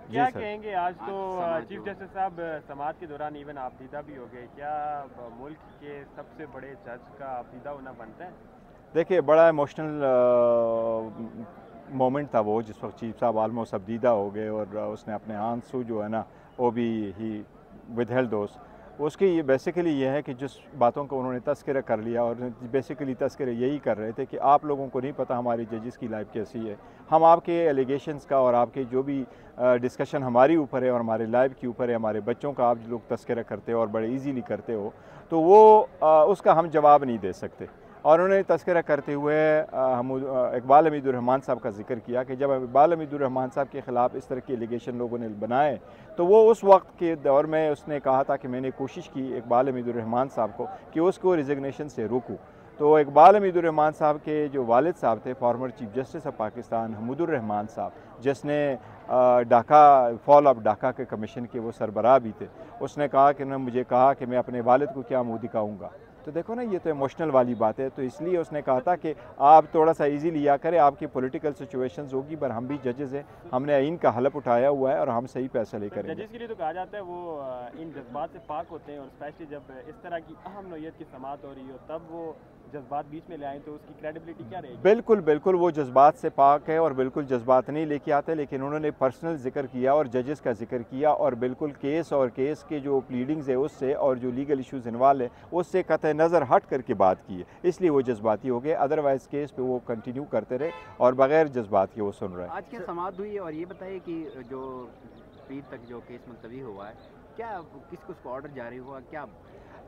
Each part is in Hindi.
क्या कहेंगे, आज तो चीफ जस्टिस साहब समाअत के दौरान इवन आपदीदा भी हो गए, क्या मुल्क के सबसे बड़े जज का आपदीदा होना बनता है? देखिए, बड़ा इमोशनल मोमेंट था वो, जिस वक्त चीफ साहब आलमोस्ट अबदीदा हो गए और उसने अपने आंसू जो है ना वो भी ही विदहेल्ड दोस्त। उसकी ये बेसिकली ये है कि जिस बातों को उन्होंने तस्करा कर लिया, और बेसिकली तस्करे यही कर रहे थे कि आप लोगों को नहीं पता हमारी जजेस की लाइफ कैसी है, हम आपके एलिगेशंस का और आपके जो भी डिस्कशन हमारी ऊपर है और हमारे लाइफ के ऊपर है, हमारे बच्चों का आप लोग तस्करा करते हो और बड़े ईजीली करते हो, तो वो उसका हम जवाब नहीं दे सकते। और उन्होंने तस्करा करते हुए इकबाल हमीदुर्रहमान साहब का जिक्र किया कि जब इकबाल हमीदुर्रहमान साहब के ख़िलाफ़ इस तरह के एलिगेशन लोगों ने बनाए, तो वो उस वक्त के दौर में उसने कहा था कि मैंने कोशिश की इकबाल हमीदुर्रहमान साहब को कि उसको रिजिग्नेशन से रोकूँ। तो इकबाल हमीदुर्रहमान साहब के जो वालिद साहब थे, former chief justice of Pakistan Hamoodur Rahman साहब, जिसने डाका फॉल ऑफ डाका के कमीशन के वो सरबराह भी थे, उसने कहा कि उन्होंने मुझे कहा कि मैं अपने वालिद को क्या मुँह दिखाऊँगा। तो देखो ना, ये तो इमोशनल वाली बात है। तो इसलिए उसने कहा था कि आप थोड़ा सा इजी लिया करें, आपकी पॉलिटिकल सिचुएशंस होगी, पर हम भी जजेस हैं, हमने आइन का हलफ उठाया हुआ है और हम सही फैसले करेंगे। जजेस के लिए तो कहा जाता है वो इन जज्बात से पाक होते हैं, और स्पेशली जब इस तरह की अहम नौयत की समाअत हो रही हो तब वो जज्बात बीच में ले आए, तो उसकी क्रेडिबिलिटी क्या रहेगी? बिल्कुल बिल्कुल, वो जज्बात से पाक है और बिल्कुल जज्बात नहीं लेके आते, लेकिन उन्होंने पर्सनल जिक्र किया और जजेस का जिक्र किया, और बिल्कुल केस और केस के जो प्लीडिंग्स है उससे और जो लीगल इश्यूज इन्वॉल्व है उससे कतई नज़र हट करके बात की है, इसलिए वो जज्बाती हो गए। अदरवाइज केस पे वो कंटिन्यू करते रहे और बगैर जज्बात के वो सुन रहे हैं। आज क्या समाअत हुई है, और ये बताइए कि जो पीर तक जो केस मुलतवी हुआ है, क्या किसको ऑर्डर जारी हुआ, क्या?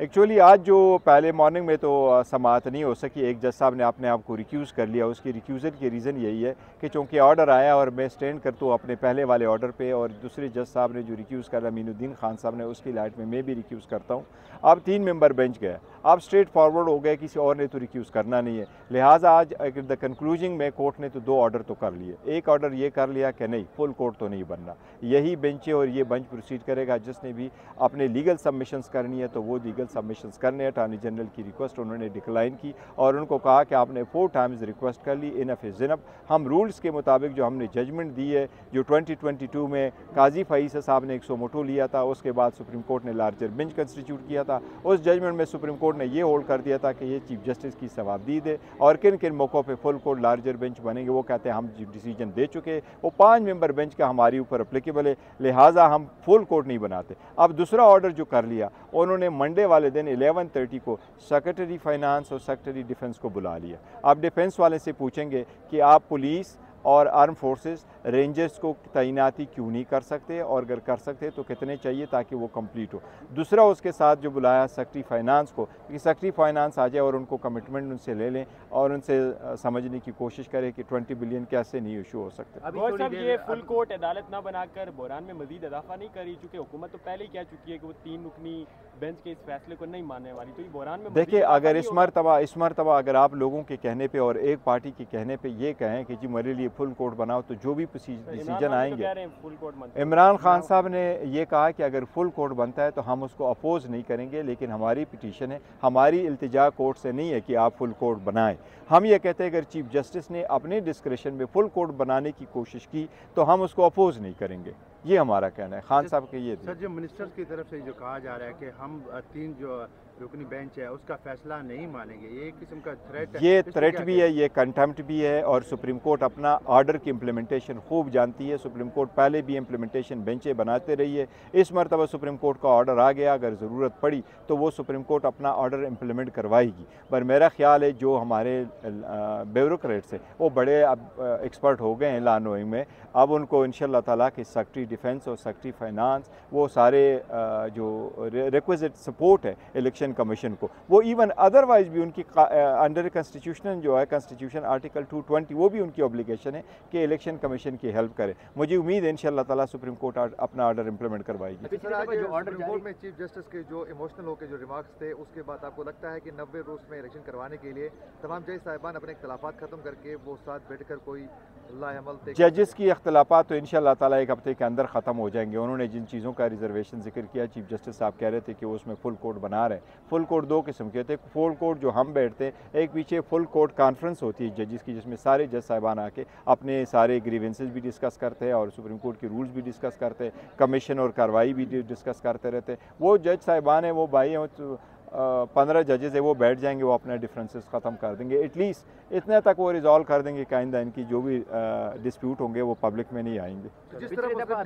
एक्चुअली आज जो पहले मॉर्निंग में तो समाअत नहीं हो सकी, एक जज साहब ने अपने आप को रिक्यूज़ कर लिया। उसकी रिक्यूज़ल की रीज़न यही है कि चूँकि ऑर्डर आया और मैं स्टैंड करता हूँ अपने पहले वाले ऑर्डर पे, और दूसरे जज साहब ने जो रिक्यूज़ करा अमीनुद्दीन खान साहब ने, उसकी लाइट में मैं भी रिक्यूज़ करता हूँ। अब 3 मेंबर बेंच गए, अब स्ट्रेट फॉरवर्ड हो गए, किसी और ने तो रिक्यूज़ करना नहीं है, लिहाजा आज द कंक्लूजन में कोर्ट ने तो 2 ऑर्डर तो कर लिए। एक ऑर्डर ये कर लिया कि नहीं, फुल कोर्ट तो नहीं बनना, यही बेंच है और ये बेंच प्रोसीड करेगा। जिसने भी अपने लीगल सबमिशंस करनी है तो वो लीगल सबमिशंस करने। अटॉर्नी जनरल की रिक्वेस्ट उन्होंने डिक्लाइन की और उनको कहा कि आपने 4 टाइम्स रिक्वेस्ट कर ली, इनफ इज़ इनफ। हम रूल्स के मुताबिक जो हमने जजमेंट दी है, जो 2022 में काजी फ़ईसा साहब ने 100 मोटो लिया था, उसके बाद सुप्रीम कोर्ट ने लार्जर बेंच कंस्टिट्यूट किया था, उस जजमेंट में सुप्रीम कोर्ट ने ये होल्ड कर दिया था कि ये चीफ जस्टिस की सवाबदीद है और किन किन मौक़ों पर फुल कोर्ट लार्जर बेंच बनेंगे। वो कहते हैं हम डिसीजन दे चुके, वो 5 मेंबर बेंच का हमारे ऊपर अप्लीकेबल है, लिहाजा हम फुल कोर्ट नहीं बनाते। अब दूसरा ऑर्डर जो कर लिया, उन्होंने मंडे वाले दिन 11:30 को सेक्रेटरी फाइनेंस और सेक्रेटरी डिफेंस को बुला लिया। आप डिफेंस वाले से पूछेंगे कि आप पुलिस और आर्म फोर्सेस रेंजर्स को तैनाती क्यों नहीं कर सकते, और अगर कर सकते तो कितने चाहिए ताकि वो कंप्लीट हो। दूसरा उसके साथ जो बुलाया सेक्रेटरी फाइनेंस को, कि सेक्रेटरी फाइनेंस आ जाए और उनको कमिटमेंट उनसे ले लें और उनसे समझने की कोशिश करें कि 20 बिलियन कैसे नहीं इशू हो सकते। अभी ये फुल कोर्ट अदालत ना बनाकर बहरान में मजीद इजाफा नहीं करी, चूँकि हुकूमत तो पहले ही कह चुकी है कि वो 3 रुकनी बेंच के इस फैसले को नहीं मानने वाली, तो ये बहरान में देखिए, अगर इस मरतबा अगर आप लोगों के कहने पे और एक पार्टी के कहने पे ये कहें कि जी मेरे लिए फुल कोर्ट बनाओ, तो जो भी डिसीजन आएंगे, इमरान खान साहब ने ये कहा कि अगर फुल कोर्ट बनता है तो हम उसको अपोज नहीं करेंगे, लेकिन हमारी पिटीशन है, हमारी इल्तिजा कोर्ट से नहीं है कि आप फुल कोर्ट बनाएं। हम ये कहते हैं अगर चीफ जस्टिस ने अपने डिस्क्रिशन में फुल कोर्ट बनाने की कोशिश की तो हम उसको अपोज नहीं करेंगे, ये हमारा कहना है। खान साहब के ये सर, जो मिनिस्टर्स की तरफ से जो कहा जा रहा है कि हम 3 जो रुकनी बेंच है उसका फैसला नहीं मानेंगे, ये एक किस्म का थ्रेट है। ये थ्रेट भी है, ये कंटेम्प्ट भी है, और सुप्रीम कोर्ट अपना ऑर्डर की इम्प्लीमेंटेशन खूब जानती है। सुप्रीम कोर्ट पहले भी इम्प्लीमेंटेशन बेंचें बनाते रही है, इस मरतबा सुप्रीम कोर्ट का ऑर्डर आ गया, अगर ज़रूरत पड़ी तो वो सुप्रीम कोर्ट अपना ऑर्डर इम्प्लीमेंट करवाएगी। पर मेरा ख्याल है जो हमारे ब्यूरोक्रेट्स हैं वो बड़े अब एक्सपर्ट हो गए हैं लॉ नोइंग में, अब उनको इंशाअल्लाह ताला कि सेक्रेटरी डिफेंस और सेक्रेटरी फाइनेंस वो सारे जो रिक्विजिट सपोर्ट है इलेक्शन कमीशन को, वो इवन अदरवाइज भी उनकी अंडर कॉन्स्टिट्यूशन जो है, कॉन्स्टिट्यूशन आर्टिकल 220, वो भी उनकी ऑब्लिगेशन है कि इलेक्शन कमीशन की हेल्प करे। मुझे उम्मीद है इंशाअल्लाह ताला सुप्रीम कोर्ट अपना ऑर्डर इंप्लीमेंट करवाएगी। सुप्रीम कोर्ट में चीफ जस्टिस के जो इमोशनल होकर जो रिमार्क्स थे, उसके बाद आपको लगता है कि 90 रोज में इलेक्शन करवाने के लिए तमाम जज साहिबान अपने इख्तलाफात खत्म करके वो साथ बैठकर कोई जजेस की अख्तलाफात तो इंशाअल्लाह ताला एक हफ्ते के अंदर ख़त्म हो जाएंगे। उन्होंने जिन चीज़ों का रिजर्वेशन जिक्र किया, चीफ जस्टिस साहब कह रहे थे कि वो उसमें फुल कोर्ट बना रहे हैं। फुल कोर्ट दो किस्म के होते हैं, फुल कोर्ट जो हम बैठते हैं, एक पीछे फुल कोर्ट कॉन्फ्रेंस होती है जजेस की, जिसमें सारे जज साहिबान आके अपने सारे ग्रीवेंसेज भी डिस्कस करते हैं और सुप्रीम कोर्ट के रूल्स भी डिस्कस करते हैं, कमीशन और कार्रवाई भी डिस्कस करते रहते हैं। वो जज साहिबान हैं, वो भाई हैं, 15 जजेस है, वो बैठ जाएंगे, वो अपने डिफरेंसेस ख़त्म कर देंगे। एटलीस्ट इतने तक वो रिजॉल्व कर देंगे कि आइंदा इनकी जो भी डिस्प्यूट होंगे वो पब्लिक में नहीं आएंगे। पिछली दफ़ा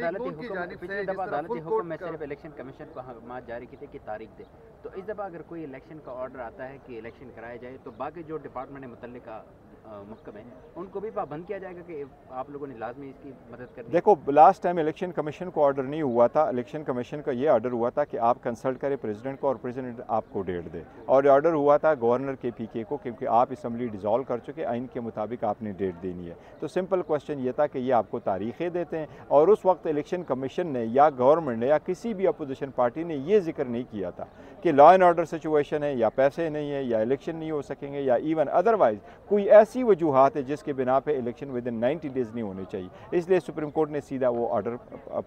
अदालती हुक्म में सिर्फ इलेक्शन कमीशन को अहकाम जारी किए थे कि तारीख दे, तो इस दफ़ा अगर कोई इलेक्शन का ऑर्डर आता है कि इलेक्शन कराया जाए तो बाकी जो डिपार्टमेंट है मुतल्लिका महकमे है उनको भी पाबंद किया जाएगा कि आप लोगों ने लाजमी इसकी मदद करनी। देखो, लास्ट टाइम इलेक्शन कमीशन को ऑर्डर नहीं हुआ था, इलेक्शन कमीशन का ये ऑर्डर हुआ था कि आप कंसल्ट करें प्रेसिडेंट को और प्रेसिडेंट आपको डेट दे, और ऑर्डर हुआ था गवर्नर के पीके को, क्योंकि आप असम्बली डिज़ोल्व कर चुके, आइन के मुताबिक आपने डेट देनी है। तो सिंपल क्वेश्चन ये था कि ये आपको तारीखें देते हैं, और उस वक्त इलेक्शन कमीशन ने या गवर्नमेंट ने या किसी भी अपोजिशन पार्टी ने ये जिक्र नहीं किया था कि लॉ एंड ऑर्डर सिचुएशन है या पैसे नहीं है या इलेक्शन नहीं हो सकेंगे या इवन अदरवाइज कोई ऐसी वजूहात है जिसके बिना पे इलेक्शन विद इन 90 डेज नहीं होने चाहिए। इसलिए सुप्रीम कोर्ट ने सीधा वो ऑर्डर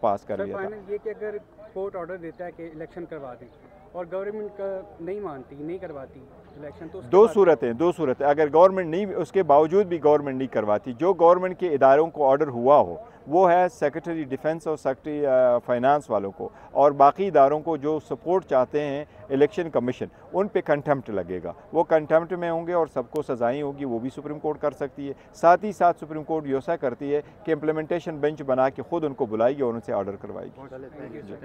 पास कर लिया था। ये कि अगर कोर्ट ऑर्डर देता है कि इलेक्शन करवा दें और गवर्नमेंट का नहीं मानती, नहीं करवाती इलेक्शन, तो दो सूरतें अगर गवर्नमेंट नहीं, उसके बावजूद भी गवर्नमेंट नहीं करवाती, जो गवर्नमेंट के इदारों को ऑर्डर हुआ हो वो है सेक्रेटरी डिफेंस और सेक्रेटरी फाइनेंस वालों को, और बाकी इदारों को जो सपोर्ट चाहते हैं इलेक्शन कमीशन, उन पे कंटेम्प्ट लगेगा, वो कंटेम्प्ट में होंगे और सबको सजाएं होगी, वो भी सुप्रीम कोर्ट कर सकती है। साथ ही साथ सुप्रीम कोर्ट योसा करती है कि इम्प्लीमेंटेशन बेंच बना के खुद उनको बुलाएगी और उनसे ऑर्डर करवाएगी।